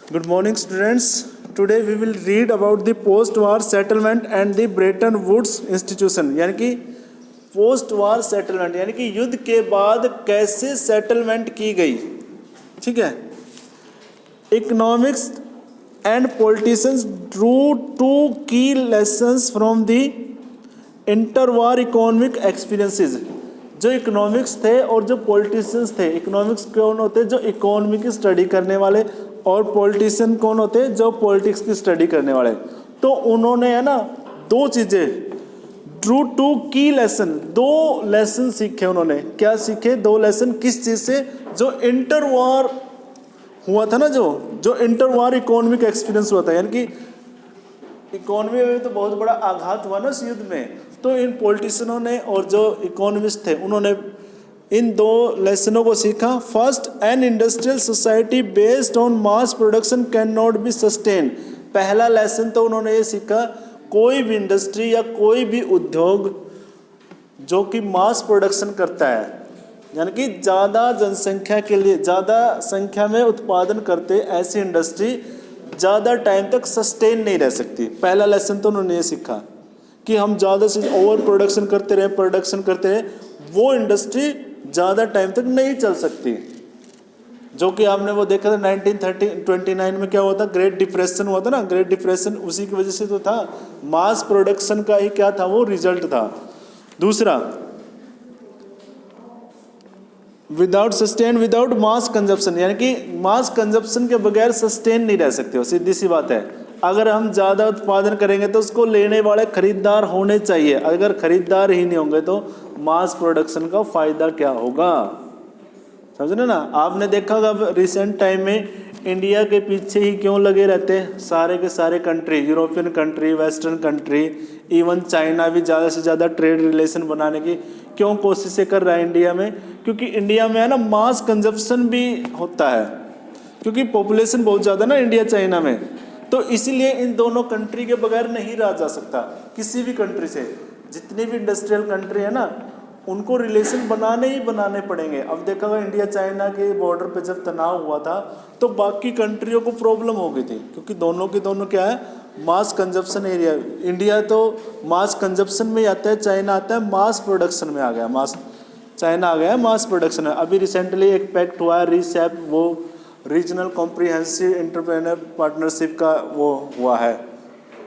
Good morning, students. Today we will read about the post-war settlement and the Bretton Woods Institution. यानी कि post वार settlement यानी कि युद्ध के बाद कैसे सेटलमेंट की गई, ठीक है। Economics and politicians drew two key lessons from the interwar economic experiences. जो इकोनॉमिक्स थे और जो पॉलिटिशियंस थे, इकोनॉमिक्स कौन होते जो इकोनॉमी की स्टडी करने वाले, और पॉलिटिशियन कौन होते जो पॉलिटिक्स की स्टडी करने वाले। तो उन्होंने है ना दो चीज़ें, ड्रू टू की लेसन, दो लेसन सीखे उन्होंने। क्या सीखे? दो लेसन। किस चीज़ से? जो इंटर वॉर हुआ था ना, जो इंटर वॉर इकोनॉमिक एक्सपीरियंस हुआ था, यानी कि इकोनॉमी में तो बहुत बड़ा आघात हुआ ना इस युद्ध में। तो इन पॉलिटिशियनों ने और जो इकोनॉमिस्ट थे उन्होंने इन दो लेसनों को सीखा। First, an industrial society based on mass production can not be sustain. पहला लेसन तो उन्होंने ये सीखा, कोई भी इंडस्ट्री या कोई भी उद्योग जो कि मास प्रोडक्शन करता है, यानी कि ज़्यादा जनसंख्या के लिए ज़्यादा संख्या में उत्पादन करते, ऐसी इंडस्ट्री ज़्यादा टाइम तक सस्टेन नहीं रह सकती। पहला लेसन तो उन्होंने ये सीखा कि हम ज़्यादा से ओवर प्रोडक्शन करते रहे, वो इंडस्ट्री ज़्यादा टाइम तक नहीं चल सकती। जो कि आपने वो देखा था 1929 में क्या हुआ था, ग्रेट डिप्रेशन हुआ था ना। ग्रेट डिप्रेशन उसी की वजह से तो था, मास प्रोडक्शन का ही क्या था, वो रिजल्ट था। दूसरा, विदाउट सस्टेन विदाउट मास कंजप्शन, यानी कि मास कंजप्शन के बगैर सस्टेन नहीं रह सकते हो। सीधी सी बात है, अगर हम ज़्यादा उत्पादन करेंगे तो उसको लेने वाले खरीदार होने चाहिए। अगर खरीदार ही नहीं होंगे तो मास प्रोडक्शन का फ़ायदा क्या होगा, समझ रहे ना। आपने देखा होगा रिसेंट टाइम में इंडिया के पीछे ही क्यों लगे रहते हैं सारे के सारे country, European country, western country, even China भी ज़्यादा से ज़्यादा ट्रेड रिलेशन बनाने की क्यों कोशिशें कर रहा है इंडिया में? क्योंकि इंडिया में है ना मास कंजप्शन भी होता है, क्योंकि पॉपुलेशन बहुत ज़्यादा ना इंडिया चाइना में। तो इसीलिए इन दोनों कंट्री के बगैर नहीं रहा जा सकता किसी भी कंट्री से। जितनी भी इंडस्ट्रियल कंट्री है ना, उनको रिलेशन बनाने ही बनाने पड़ेंगे। अब देखा होगा इंडिया चाइना के बॉर्डर पे जब तनाव हुआ था तो बाकी कंट्रियों को प्रॉब्लम हो गई थी, क्योंकि दोनों के दोनों क्या है, मास कंजप्शन एरिया। इंडिया तो मास कंजप्शन में आता है, चाइना आता है मास प्रोडक्शन में आ गया, चाइना आ गया है मास प्रोडक्शन में। अभी रिसेंटली एक पैक्ट हुआ है रीसेप, वो रीजनल कॉम्प्रिहेंसिव एंटरप्रेन्योर पार्टनरशिप का वो हुआ है,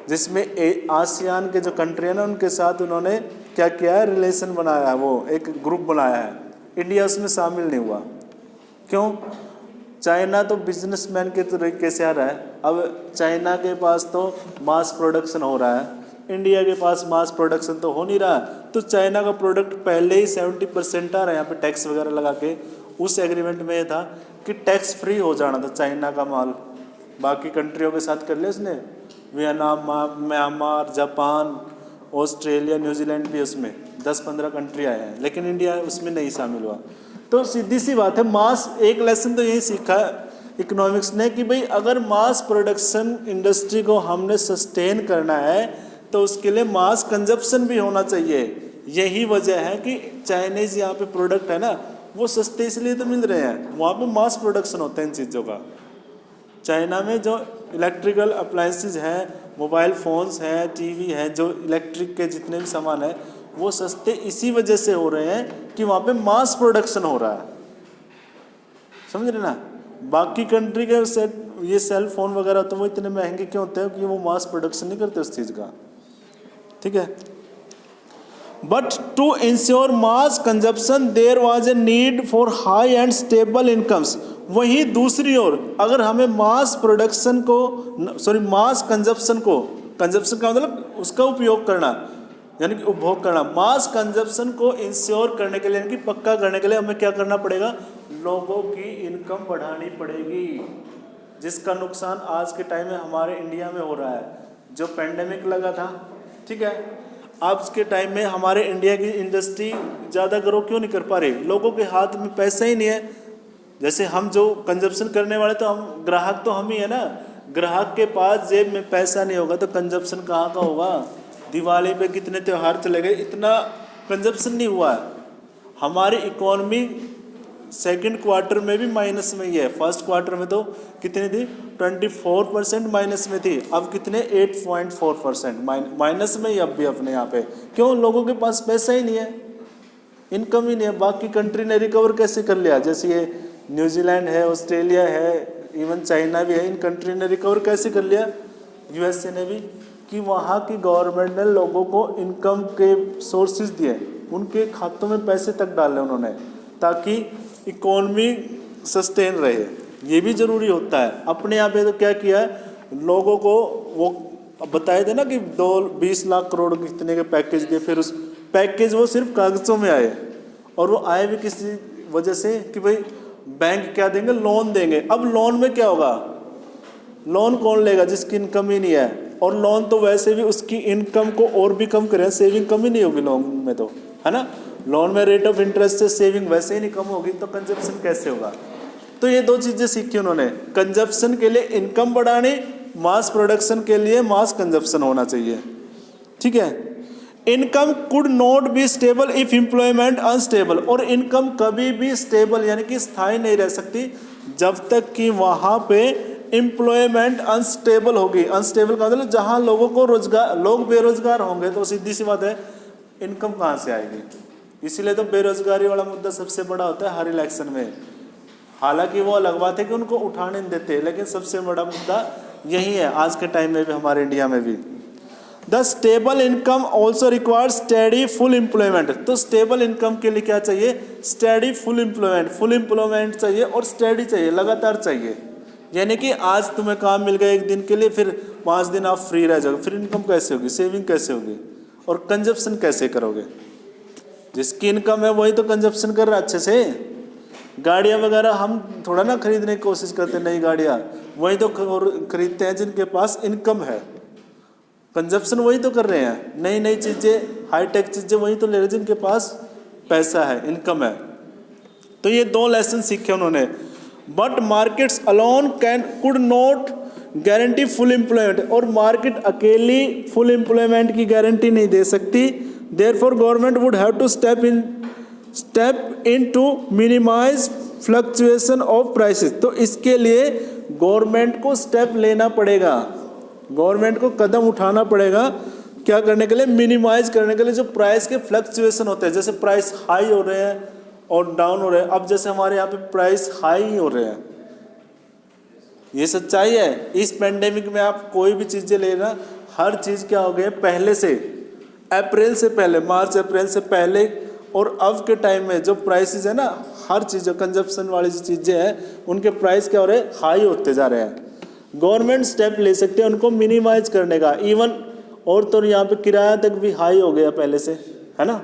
जिसमें आसियान के जो कंट्री है ना उनके साथ उन्होंने क्या किया है, रिलेशन बनाया है, वो एक ग्रुप बनाया है। इंडिया उसमें शामिल नहीं हुआ। क्यों? चाइना तो बिजनेसमैन के तरीके से आ रहा है। अब चाइना के पास तो मास प्रोडक्शन हो रहा है, इंडिया के पास मास प्रोडक्शन तो हो नहीं रहा। तो चाइना का प्रोडक्ट पहले ही 70% आ रहा है यहाँ पे टैक्स वगैरह लगा के। उस एग्रीमेंट में ये था कि टैक्स फ्री हो जाना था चाइना का माल। बाकी कंट्रियों के साथ कर लिया उसने, Vietnam, Myanmar, Japan, Australia, New Zealand भी उसमें 10-15 कंट्री आए हैं, लेकिन इंडिया उसमें नहीं शामिल हुआ। तो सीधी सी बात है, मास, एक लेसन तो यही सीखा इकोनॉमिक्स ने कि भाई अगर मास प्रोडक्शन इंडस्ट्री को हमने सस्टेन करना है तो उसके लिए मास कंजप्शन भी होना चाहिए। यही वजह है कि चाइनीज़ यहाँ पे प्रोडक्ट है ना वो सस्ते इसलिए तो मिल रहे हैं, वहाँ पे मास प्रोडक्शन होता है इन चीज़ों का। चाइना में जो इलेक्ट्रिकल अप्लायंसेस हैं, मोबाइल फ़ोन्स हैं, टीवी है, जो इलेक्ट्रिक के जितने भी सामान हैं वो सस्ते इसी वजह से हो रहे हैं कि वहाँ पे मास प्रोडक्शन हो रहा है, समझ रहे ना। बाकी कंट्री के ये सेल फोन वगैरह तो वो इतने महंगे क्यों होते हैं कि वो मास प्रोडक्शन नहीं करते उस चीज़ का, ठीक है। But to ensure mass consumption there was a need for high and stable incomes. वहीं दूसरी ओर अगर हमें मास प्रोडक्शन को, मास कंजप्शन को, कंजप्शन का मतलब उसका उपयोग करना यानी कि उपभोग करना, मास कंजप्शन को इंश्योर करने के लिए यानी कि पक्का करने के लिए हमें क्या करना पड़ेगा, लोगों की इनकम बढ़ानी पड़ेगी, जिसका नुकसान आज के टाइम में हमारे इंडिया में हो रहा है। जो पेंडेमिक लगा था, ठीक है, आज के टाइम में हमारे इंडिया की इंडस्ट्री ज़्यादा ग्रो क्यों नहीं कर पा रही? लोगों के हाथ में पैसा ही नहीं है। जैसे हम जो कंजप्शन करने वाले तो हम ग्राहक तो हम ही है ना, ग्राहक के पास जेब में पैसा नहीं होगा तो कंजप्शन कहाँ का होगा? दिवाली पे कितने त्यौहार चले गए, इतना कंजप्शन नहीं हुआ है। हमारी इकोनॉमी सेकंड क्वार्टर में भी माइनस में ही है। फर्स्ट क्वार्टर में तो कितनी थी, 24% माइनस में थी, अब कितने 8.4% माइनस में ही अब भी अपने यहाँ पे। क्यों? लोगों के पास पैसा ही नहीं है, इनकम ही नहीं है। बाकी कंट्री ने रिकवर कैसे कर लिया, जैसे ये न्यूजीलैंड है, ऑस्ट्रेलिया है, इवन चाइना भी है, इन कंट्री ने रिकवर कैसे कर लिया, यूएसए ने भी, कि वहाँ की गवर्नमेंट ने लोगों को इनकम के सोर्सेज दिए, उनके खातों में पैसे तक डाले उन्होंने, ताकि इकोनॉमी सस्टेन रहे। ये भी ज़रूरी होता है। अपने यहाँ पे तो क्या किया है, लोगों को वो बताए थे ना कि 20 लाख करोड़ कितने के पैकेज दिए, फिर उस पैकेज वो सिर्फ कागज़ों में आए, और वो आए भी किसी वजह से कि भाई बैंक क्या देंगे, लोन देंगे। अब लोन में क्या होगा, लोन कौन लेगा जिसकी इनकम ही नहीं है, और लोन तो वैसे भी उसकी इनकम को और भी कम करें, सेविंग कम ही नहीं होगी लोन में, तो है ना, लोन में रेट ऑफ इंटरेस्ट से सेविंग वैसे ही नहीं कम होगी, तो कंजप्शन कैसे होगा। तो ये दो चीज़ें सीखी उन्होंने, कंजप्शन के लिए इनकम बढ़ानी, मास प्रोडक्शन के लिए मास कंजप्शन होना चाहिए। ठीक है, income could not be stable if employment unstable, और इनकम कभी भी स्टेबल यानी कि स्थायी नहीं रह सकती जब तक कि वहाँ पे एम्प्लॉयमेंट अनस्टेबल होगी। अनस्टेबल का मतलब जहाँ लोगों को रोजगार, लोग बेरोजगार होंगे तो सीधी सी बात है इनकम कहाँ से आएगी। इसीलिए तो बेरोजगारी वाला मुद्दा सबसे बड़ा होता है हर इलेक्शन में। हालांकि वो अलग बात है कि उनको उठाने नहीं देते, लेकिन सबसे बड़ा मुद्दा यही है आज के टाइम में भी, हमारे इंडिया में भी। The stable income also requires steady full employment. तो स्टेबल इनकम के लिए क्या चाहिए, steady full employment. Full employment चाहिए और स्टेडी चाहिए, लगातार चाहिए। यानी कि आज तुम्हें काम मिल गया एक दिन के लिए, फिर 5 दिन आप फ्री रह जाओगे, फिर इनकम कैसे होगी, सेविंग कैसे होगी, और कंजप्शन कैसे करोगे। जिसकी इनकम है वही तो कंजप्शन कर रहा है अच्छे से। गाड़ियाँ वगैरह हम थोड़ा ना खरीदने की कोशिश करते, नई गाड़ियाँ वही तो खरीदते हैं जिनके पास इनकम है। कंजप्शन वही तो कर रहे हैं, नई नई चीज़ें, हाईटेक चीज़ें वही तो ले रहे हैं जिनके पास पैसा है, इनकम है। तो ये 2 लेसन सीखे उन्होंने। But markets alone could not guarantee full employment, और मार्केट अकेली फुल एम्प्लॉयमेंट की गारंटी नहीं दे सकती। Therefore government would have to step in to minimise fluctuation of prices. तो इसके लिए गवर्नमेंट को स्टेप लेना पड़ेगा, गवर्नमेंट को कदम उठाना पड़ेगा। क्या करने के लिए, मिनिमाइज करने के लिए जो प्राइस के फ्लक्चुएशन होते हैं, जैसे प्राइस हाई हो रहे हैं और डाउन हो रहे हैं। अब जैसे हमारे यहाँ पे प्राइस हाई ही हो रहे हैं, ये सच्चाई है। इस पेंडेमिक में आप कोई भी चीज़ें लेना, हर चीज़ क्या हो गई है पहले से, अप्रैल से पहले, मार्च अप्रैल से पहले और अब के टाइम में जो प्राइसेस है ना, हर चीज़ जो कंजप्शन वाली जो चीज़ें हैं उनके प्राइस क्या हो रहे हैं, हाई होते जा रहे हैं। गवर्नमेंट स्टेप ले सकते हैं उनको मिनिमाइज करने का। इवन और तो यहाँ पे किराया तक भी हाई हो गया पहले से, है ना।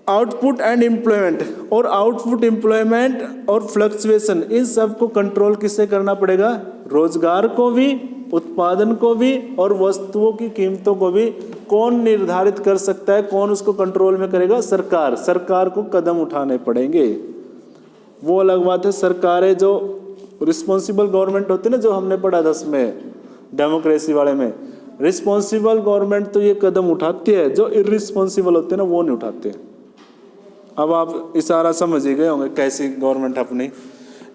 आउटपुट एंड एम्प्लॉयमेंट, और आउटपुट, एम्प्लॉयमेंट और फ्लक्चुएशन, इन सब को कंट्रोल किससे करना पड़ेगा, रोजगार को भी, उत्पादन को भी, और वस्तुओं की कीमतों को भी कौन निर्धारित कर सकता है, कौन उसको कंट्रोल में करेगा, सरकार। सरकार को कदम उठाने पड़ेंगे। वो अलग बात है, सरकारें जो रिस्पॉन्सिबल गवर्नमेंट होती है ना, जो हमने पढ़ा 10 में डेमोक्रेसी वाले में, रिस्पॉन्सिबल गवर्नमेंट तो ये कदम उठाती है, जो इर्रिस्पॉन्सिबल होते हैं ना वो नहीं उठाते। अब आप इशारा समझ ही गए होंगे कैसी गवर्नमेंट अपनी।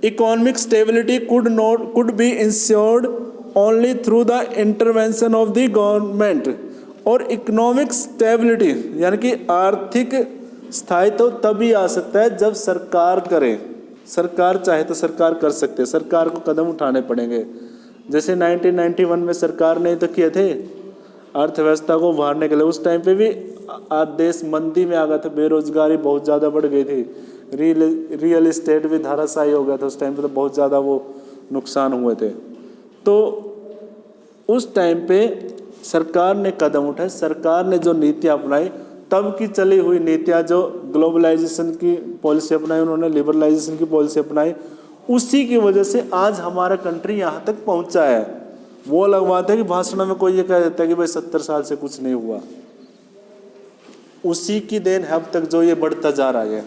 Economic stability could be insured only through the intervention of the government, और इकोनॉमिक स्टेबिलिटी यानी कि आर्थिक स्थायित्व तभी आ सकता है जब सरकार करे। सरकार चाहे तो सरकार कर सकते हैं, सरकार को कदम उठाने पड़ेंगे। जैसे 1991 में सरकार ने तो किए थे अर्थव्यवस्था को उभारने के लिए। उस टाइम पे भी आज देश मंदी में आ गया था, बेरोजगारी बहुत ज़्यादा बढ़ गई थी, रियल एस्टेट भी धराशायी हो गया था। उस टाइम पे तो बहुत ज़्यादा वो नुकसान हुए थे। तो उस टाइम पे सरकार ने कदम उठाए, सरकार ने जो नीतियाँ अपनाई, तब की चली हुई नीतियाँ, जो ग्लोबलाइजेशन की पॉलिसी अपनाई उन्होंने, लिबरलाइजेशन की पॉलिसी अपनाई, उसी की वजह से आज हमारा कंट्री यहाँ तक पहुँचा है। वो अलग बात है कि भाषण में कोई ये कह देता है कि भाई 70 साल से कुछ नहीं हुआ, उसी की देन है अब तक जो ये बढ़ता जा रहा है।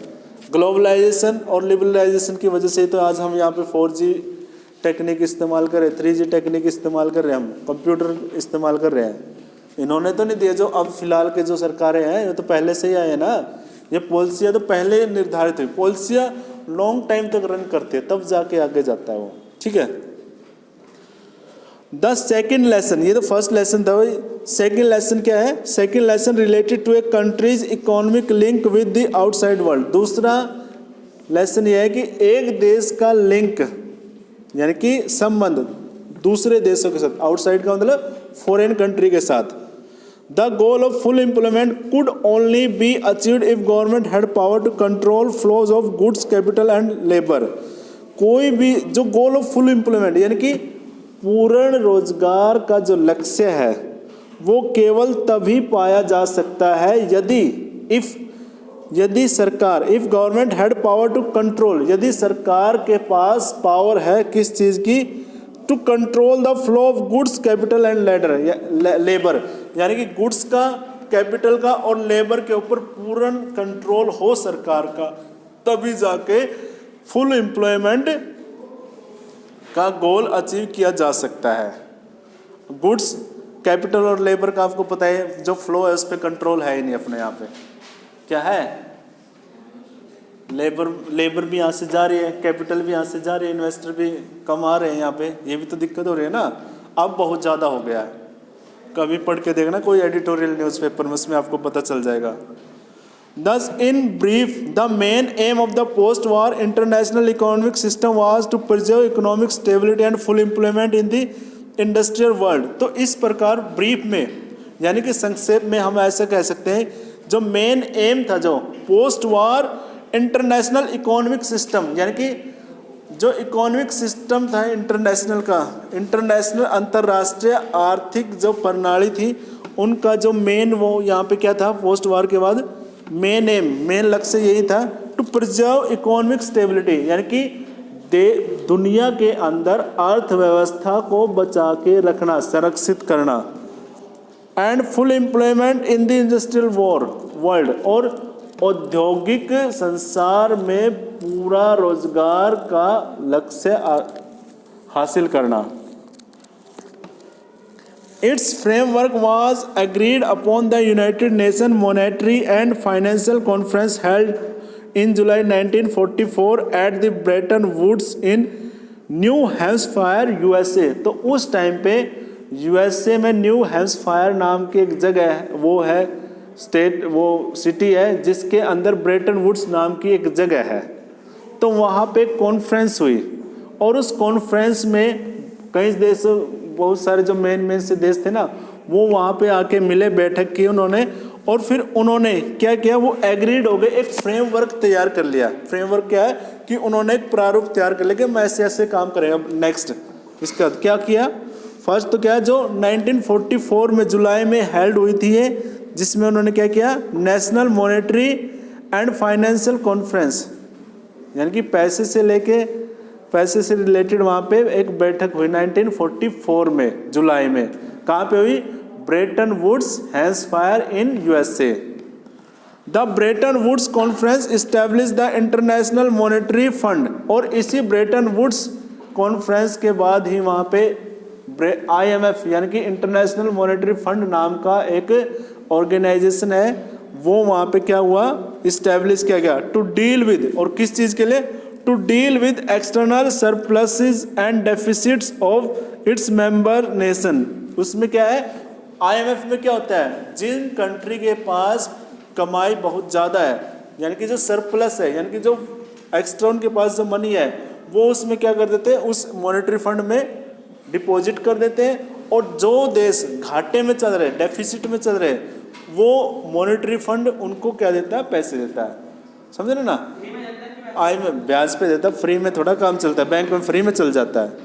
ग्लोबलाइजेशन और लिबरलाइजेशन की वजह से तो आज हम यहाँ पे 4G टेक्निक इस्तेमाल कर रहे हैं, 3G टेक्निक इस्तेमाल कर रहे हैं, हम कंप्यूटर इस्तेमाल कर रहे हैं। इन्होंने तो नहीं दिया, जो अब फिलहाल के जो सरकारें हैं ये तो पहले से ही आए हैं ना, ये पॉलिसियाँ तो पहले निर्धारित हुई, पॉलिसियाँ लॉन्ग टाइम तक रन करती है, तब जाके आगे जाता है वो, ठीक है। द सेकेंड लेसन, ये तो फर्स्ट लेसन था भाई, सेकेंड लेसन क्या है? Second lesson related to a country's economic link with the outside world. दूसरा लेसन ये है कि एक देश का लिंक यानी कि संबंध दूसरे देशों के साथ, आउटसाइड का मतलब फॉरेन कंट्री के साथ। The goal of full employment could only be achieved if government had power to control flows of goods, capital and labour. कोई भी जो गोल ऑफ फुल एम्प्लॉयमेंट यानी कि पूर्ण रोजगार का जो लक्ष्य है वो केवल तभी पाया जा सकता है यदि सरकार, if government had power to control, यदि सरकार के पास पावर है किस चीज़ की? To control the flow of goods, capital and labour, यानी कि गुड्स का, कैपिटल का और लेबर के ऊपर पूर्ण कंट्रोल हो सरकार का, तभी जाके फुल एम्प्लॉयमेंट का गोल अचीव किया जा सकता है। गुड्स, कैपिटल और लेबर का आपको पता है जो फ्लो है उस पर कंट्रोल है ही नहीं अपने यहाँ पे। क्या है? लेबर भी यहाँ से जा रही है, कैपिटल भी यहाँ से जा रही है, इन्वेस्टर भी कम आ रहे हैं यहाँ पे, ये भी तो दिक्कत हो रही है ना। अब बहुत ज़्यादा हो गया है, कभी पढ़ के देखना कोई एडिटोरियल न्यूज़पेपर में, उसमें आपको पता चल जाएगा। Thus, in brief, the main aim of the post-war international economic system was to preserve economic stability and full employment in the industrial world। तो इस प्रकार ब्रीफ में यानी कि संक्षेप में हम ऐसा कह सकते हैं, जो मेन एम था जो post war international economic system, यानी कि जो इकोनॉमिक सिस्टम था इंटरनेशनल का, इंटरनेशनल अंतर्राष्ट्रीय आर्थिक जो प्रणाली थी, उनका जो मेन वो यहाँ पे क्या था पोस्ट वार के बाद, मेन एम, मेन लक्ष्य यही था टू प्रिजर्व इकोनॉमिक स्टेबिलिटी, यानी कि दुनिया के अंदर अर्थव्यवस्था को बचा के रखना, संरक्षित करना, and full employment in the industrial world, और औद्योगिक संसार में पूरा रोजगार का लक्ष्य हासिल करना। Its framework was agreed upon the United Nations Monetary and Financial Conference held in July 1944 at the Bretton Woods in New Hampshire, USA। तो उस टाइम पे USA में न्यू हैम्पशायर नाम की एक जगह है, वो है स्टेट, वो सिटी है जिसके अंदर ब्रेटन वुड्स नाम की एक जगह है। तो वहाँ पे कॉन्फ्रेंस हुई और उस कॉन्फ्रेंस में कई देशों, बहुत सारे जो मेन से देश थे ना, वो वहाँ पे आके मिले, बैठक की उन्होंने, और फिर उन्होंने क्या किया, वो एग्रीड हो गए, एक फ्रेमवर्क तैयार कर लिया। फ्रेमवर्क क्या है कि उन्होंने एक प्रारूप तैयार कर लिया कि हम ऐसे ऐसे काम करेंगे। नेक्स्ट इसका क्या किया, फर्स्ट तो क्या, जो 1944 में जुलाई में हेल्ड हुई थी ये, जिसमें उन्होंने क्या किया, national monetary and financial conference, यानी कि पैसे से रिलेटेड वहाँ पे एक बैठक हुई 1944 में जुलाई में। कहाँ पे हुई? Bretton Woods Hampshire in USA। The Bretton Woods conference establish the International Monetary Fund, और इसी ब्रेटन वुड्स कॉन्फ्रेंस के बाद ही वहाँ पे IMF यानी कि इंटरनेशनल मॉनेटरी फंड नाम का एक ऑर्गेनाइजेशन है, वो वहाँ पे क्या हुआ, इस्टेब्लिश किया गया, टू डील विद, और किस चीज़ के लिए, to deal with external surpluses and deficits of its member nation. उसमें क्या है, IMF में क्या होता है, जिन कंट्री के पास कमाई बहुत ज़्यादा है, यानी कि जो सरप्लस है, यानी कि जो एक्स्ट्रा उनके पास जो मनी है, वो उसमें क्या कर देते हैं, उस मॉनेटरी फंड में डिपॉजिट कर देते हैं, और जो देश घाटे में चल रहे, डेफिसिट में चल रहे, वो मॉनेटरी फंड उनको क्या देता है, पैसे देता है। समझ रहे ना, IMF ब्याज पे देता है, फ्री में थोड़ा काम चलता है, बैंक में फ्री में चल जाता है।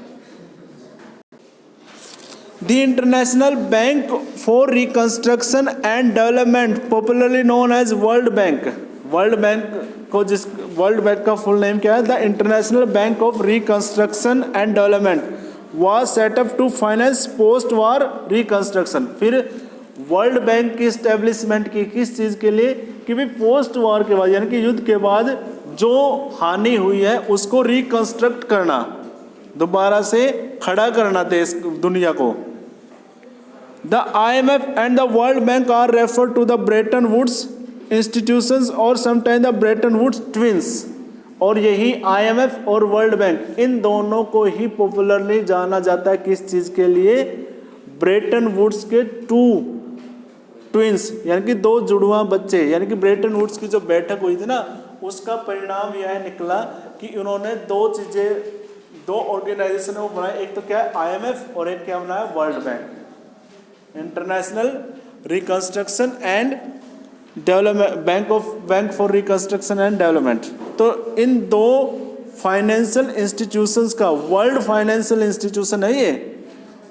The International Bank for Reconstruction and Development, popularly known as World Bank, World Bank को जिस वर्ल्ड बैंक का फुल नेम क्या है, the International Bank of Reconstruction and Development was set up to finance post war reconstruction. फिर World Bank की establishment की किस चीज़ के लिए, कि भाई पोस्ट वार के बाद यानी कि युद्ध के बाद जो हानि हुई है उसको रिकंस्ट्रक्ट करना, दोबारा से खड़ा करना देश दुनिया को। The IMF and the world bank are refer to the Bretton Woods institutions और sometime the Bretton Woods twins, और यही आईएमएफ और वर्ल्ड बैंक, इन दोनों को ही पॉपुलरली जाना जाता है किस चीज़ के लिए? ब्रेटन वुड्स के टू ट्विंस, यानी कि दो जुड़वा बच्चे, यानी कि ब्रेटन वुड्स की जो बैठक हुई थी ना, उसका परिणाम यह निकला कि उन्होंने दो चीज़ें, दो ऑर्गेनाइजेशन को बनाए, एक तो क्या है आईएमएफ और एक क्या बनाया world bank, international reconstruction and development bank for Reconstruction and development. तो इन दो फाइनेंशियल इंस्टीट्यूशंस का, वर्ल्ड फाइनेंशियल इंस्टीट्यूशन है ये,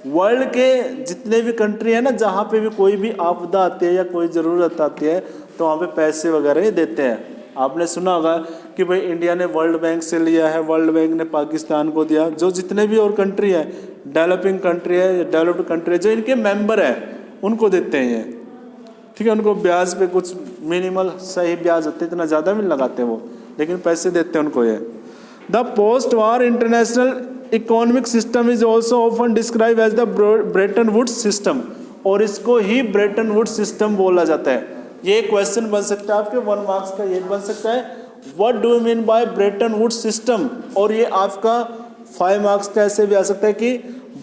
वर्ल्ड के जितने भी कंट्री है ना, जहाँ पे भी कोई भी आपदा आती है या कोई ज़रूरत आती है तो वहाँ पे पैसे वगैरह ही देते हैं। आपने सुना होगा कि भाई इंडिया ने वर्ल्ड बैंक से लिया है, वर्ल्ड बैंक ने पाकिस्तान को दिया, जो जितने भी और कंट्री है, डेवलपिंग कंट्री है या डेवलप्ड कंट्री है, जो इनके मेंबर है उनको देते हैं ये, ठीक है। उनको ब्याज पे कुछ मिनिमल सही ब्याज होते, इतना ज़्यादा भी लगाते वो, लेकिन पैसे देते हैं उनको ये। The post war international economic system is also often describe as the Bretton Woods system, और इसको ही ब्रेटन वुड्स सिस्टम बोला जाता है। ये क्वेश्चन बन सकता है आपके 1 मार्क्स का, ये बन सकता है what do you mean by Bretton Woods system, और ये आपका 5 मार्क्स का ऐसे भी आ सकता है कि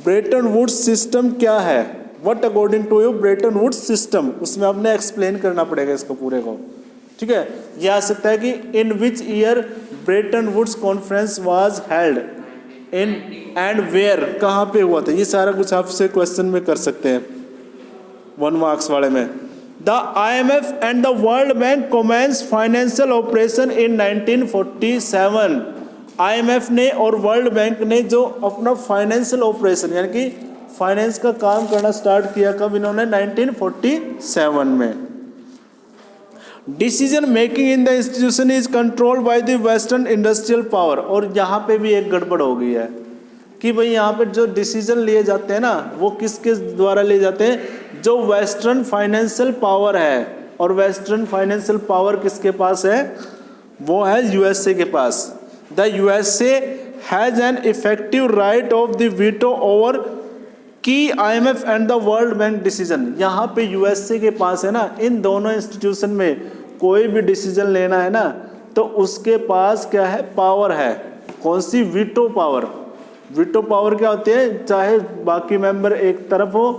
ब्रेटन वुड्स सिस्टम क्या है, what according to you Bretton Woods system, उसमें आपने एक्सप्लेन करना पड़ेगा इसको पूरे को, ठीक है। ये आ सकता है कि in which year Bretton Woods conference was held in and where, कहाँ पे हुआ था, ये सारा कुछ आपसे क्वेश्चन में कर सकते हैं 1 मार्क्स वाले में। The IMF and the world bank commence financial operation in 1947, IMF ने और वर्ल्ड बैंक ने जो अपना फाइनेंशियल ऑपरेशन यानी कि फाइनेंस का काम करना स्टार्ट किया, कब इन्होंने 1947 में। Decision making in the institution is controlled by the western industrial power, और यहाँ पे भी एक गड़बड़ हो गई है कि भाई यहाँ पे जो डिसीजन लिए जाते हैं ना, वो किसके द्वारा लिए जाते हैं? जो वेस्टर्न फाइनेंशियल पावर है, और वेस्टर्न फाइनेंशियल पावर किसके पास है? वो है यूएसए के पास। The USA has an effective right of the veto over key IMF and the world bank decision. यहाँ पे यूएसए के पास है ना, इन दोनों इंस्टीट्यूशन में कोई भी डिसीजन लेना है ना, तो उसके पास क्या है? पावर है। कौन सी? Veto power. वीटो पावर क्या होती है? चाहे बाकी मेंबर एक तरफ हो,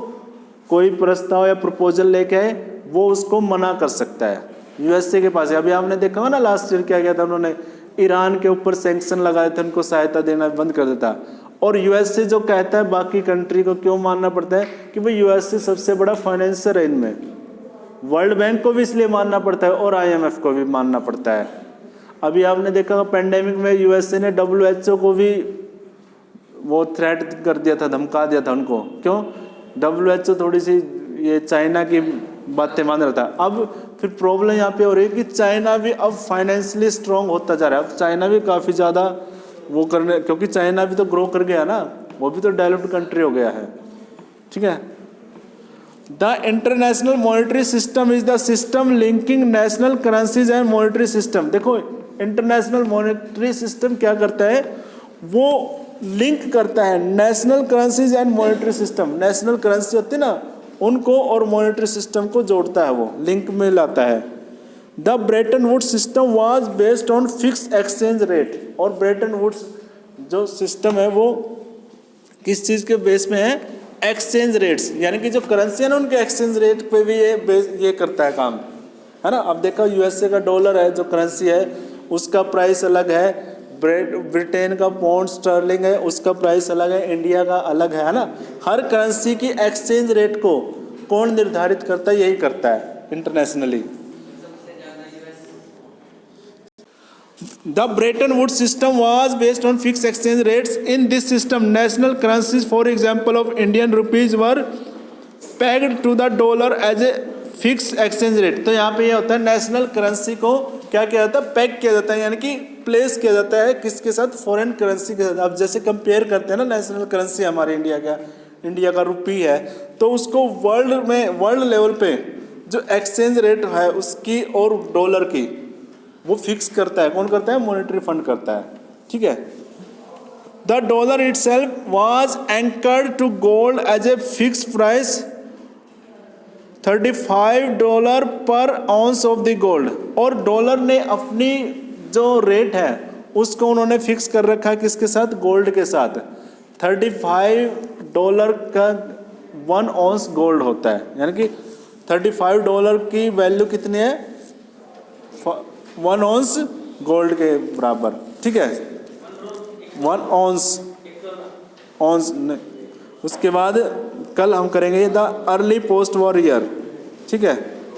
कोई प्रस्ताव या प्रपोजल लेके आए, वो उसको मना कर सकता है। यूएसए के पास है। अभी आपने देखा होगा ना, लास्ट ईयर क्या किया था उन्होंने? ईरान के ऊपर सैंक्शन लगाए थे, उनको सहायता देना बंद कर देता। और यूएसए जो कहता है बाकी कंट्री को क्यों मानना पड़ता है कि भाई यूएसए सबसे बड़ा फाइनेंसर है इनमें। वर्ल्ड बैंक को भी इसलिए मानना पड़ता है और आईएमएफ को भी मानना पड़ता है। अभी आपने देखा पेंडेमिक में यूएसए ने WHO को भी वो थ्रेट कर दिया था, धमका दिया था उनको। क्यों? WHO थोड़ी सी ये चाइना की बातें मान रहा था। अब फिर प्रॉब्लम यहाँ पे हो रही है कि चाइना भी अब फाइनेंशियली स्ट्रांग होता जा रहा है। अब चाइना भी काफ़ी ज़्यादा वो करने, क्योंकि चाइना भी तो ग्रो कर गया ना, वो भी तो डेवलप्ड कंट्री हो गया है। ठीक है। The International monetary system is the system linking national currencies and monetary system. देखो, इंटरनेशनल मॉनेटरी सिस्टम क्या करता है? वो लिंक करता है national currencies and monetary system. National currency होती है ना, उनको और मॉनेटरी सिस्टम को जोड़ता है, वो लिंक में लाता है। The Bretton Woods system was based on fix exchange rate. और ब्रेटन वुड्स जो सिस्टम है वो किस चीज़ के बेस में है? एक्सचेंज रेट्स, यानी कि जो करेंसी है ना, उनके एक्सचेंज रेट पे भी ये करता है काम, है ना। अब देखो, यूएसए का डॉलर है जो करेंसी है, उसका प्राइस अलग है। ब्रिटेन का पाउंड स्टर्लिंग है, उसका प्राइस अलग है। इंडिया का अलग है ना। हर करेंसी की एक्सचेंज रेट को कौन निर्धारित करता है? यही करता है internationally. The Bretton Woods system was based on fixed exchange rates. In this system, national currencies, for example, of Indian rupees, were pegged to the dollar as a fixed exchange rate. तो यहाँ पे ये होता है, national currency को क्या किया जाता है? पैक किया जाता है, यानी कि प्लेस किया जाता है किसके साथ? फॉरेन करेंसी के साथ। अब जैसे कंपेयर करते हैं ना, नेशनल करेंसी हमारे इंडिया का रुपी है, तो उसको वर्ल्ड लेवल पे जो एक्सचेंज रेट है उसकी और डॉलर की, वो फिक्स करता है। कौन करता है? मॉनेटरी फंड करता है। ठीक है। The dollar itself was anchored to gold as a fix price $35 per ounce of the gold. और डॉलर ने अपनी जो रेट है उसको उन्होंने फिक्स कर रखा है किसके साथ? गोल्ड के साथ। $35 का 1 आउंस गोल्ड होता है, यानी कि $35 की वैल्यू कितनी है? 1 आउंस गोल्ड के बराबर, ठीक है, 1 आउंस उसके बाद कल हम करेंगे the early post war year, ठीक है।